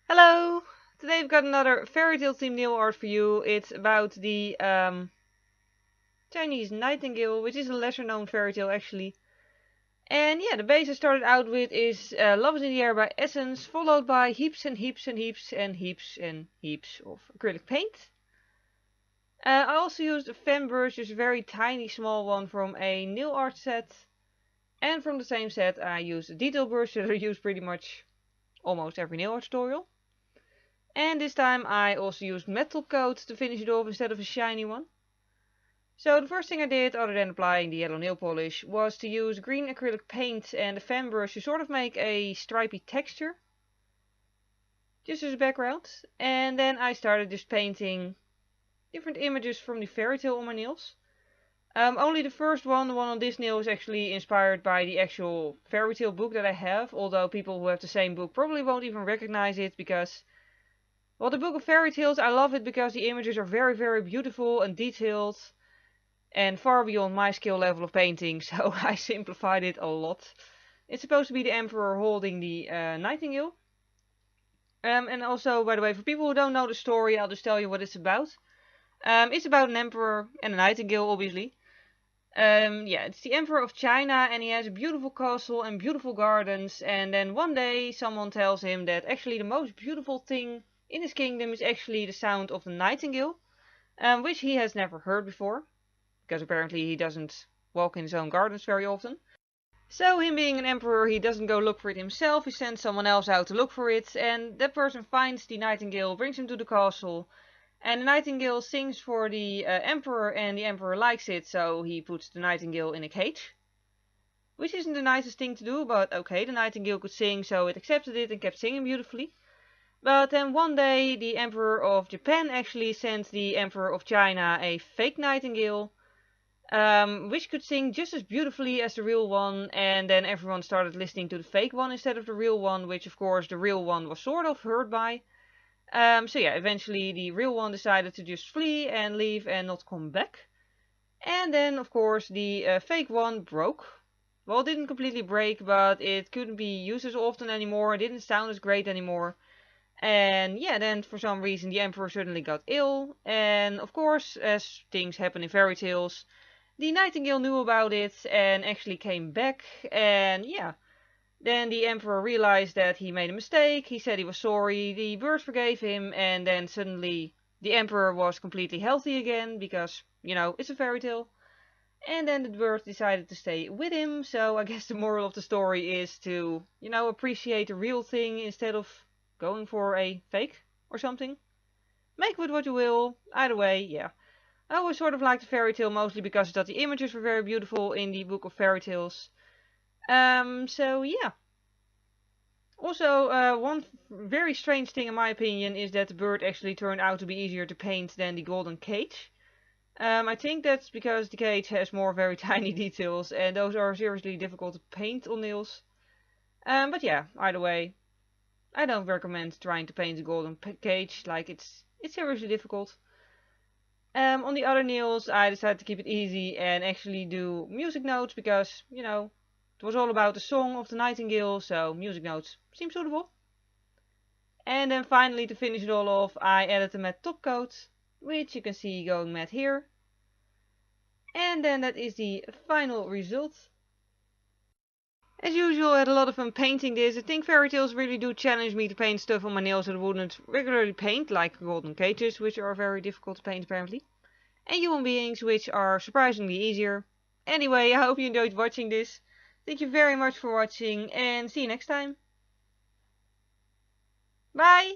Hello! Today I've got another Fairytale themed nail art for you. It's about the Chinese Nightingale, which is a lesser known fairytale actually. And yeah, the base I started out with is Love is in the Air by Essence, followed by heaps and heaps and heaps and heaps and heaps of acrylic paint. I also used a fan brush, just a very tiny small one from a nail art set. And from the same set I used a detail brush that I use pretty much almost every nail art tutorial. And this time I also used metal coat to finish it off instead of a shiny one. So the first thing I did, other than applying the yellow nail polish, was to use green acrylic paint and a fan brush to sort of make a stripy texture. Just as a background. And then I started just painting different images from the fairytale on my nails. Only the first one, the one on this nail, is actually inspired by the actual fairytale book that I have. Although people who have the same book probably won't even recognize it because, well, the Book of Fairy Tales, I love it because the images are very, very beautiful and detailed and far beyond my skill level of painting, so I simplified it a lot. It's supposed to be the Emperor holding the Nightingale. And also, by the way, for people who don't know the story, I'll just tell you what it's about. It's about an Emperor and a Nightingale, obviously. Yeah, it's the Emperor of China, and he has a beautiful castle and beautiful gardens. And then one day, someone tells him that actually the most beautiful thing in his kingdom is actually the sound of the nightingale, which he has never heard before, because apparently he doesn't walk in his own gardens very often. So him being an emperor, he doesn't go look for it himself, he sends someone else out to look for it, and that person finds the nightingale, brings him to the castle, and the nightingale sings for the emperor, and the emperor likes it, so he puts the nightingale in a cage. Which isn't the nicest thing to do, but okay, the nightingale could sing, so it accepted it and kept singing beautifully. But then one day the Emperor of Japan actually sent the Emperor of China a fake nightingale, which could sing just as beautifully as the real one, and then everyone started listening to the fake one instead of the real one, which of course the real one was sort of hurt by. So yeah, eventually the real one decided to just flee and leave and not come back. And then of course the fake one broke. Well, it didn't completely break, but it couldn't be used as often anymore, it didn't sound as great anymore. And yeah, then for some reason the emperor suddenly got ill, and of course, as things happen in fairy tales, the nightingale knew about it and actually came back, and yeah, then the emperor realized that he made a mistake, he said he was sorry, the birds forgave him, and then suddenly the emperor was completely healthy again, because, you know, it's a fairy tale. And then the birds decided to stay with him, so I guess the moral of the story is to, you know, appreciate the real thing instead of going for a fake or something. Make with what you will, either way, yeah. I always sort of liked the fairy tale mostly because that the images were very beautiful in the Book of Fairy Tales. So yeah. Also, one very strange thing in my opinion is that the bird actually turned out to be easier to paint than the golden cage. I think that's because the cage has more very tiny details, and those are seriously difficult to paint on nails. But yeah, either way, I don't recommend trying to paint a golden cage, like it's seriously difficult. On the other nails, I decided to keep it easy and actually do music notes because, you know, it was all about the song of the nightingale, so music notes seem suitable. And then finally, to finish it all off, I added a matte top coat, which you can see going matte here. And then that is the final result. As usual, I had a lot of fun painting this. I think fairy tales really do challenge me to paint stuff on my nails that I wouldn't regularly paint, like golden cages, which are very difficult to paint apparently, and human beings, which are surprisingly easier. Anyway, I hope you enjoyed watching this. Thank you very much for watching, and see you next time. Bye!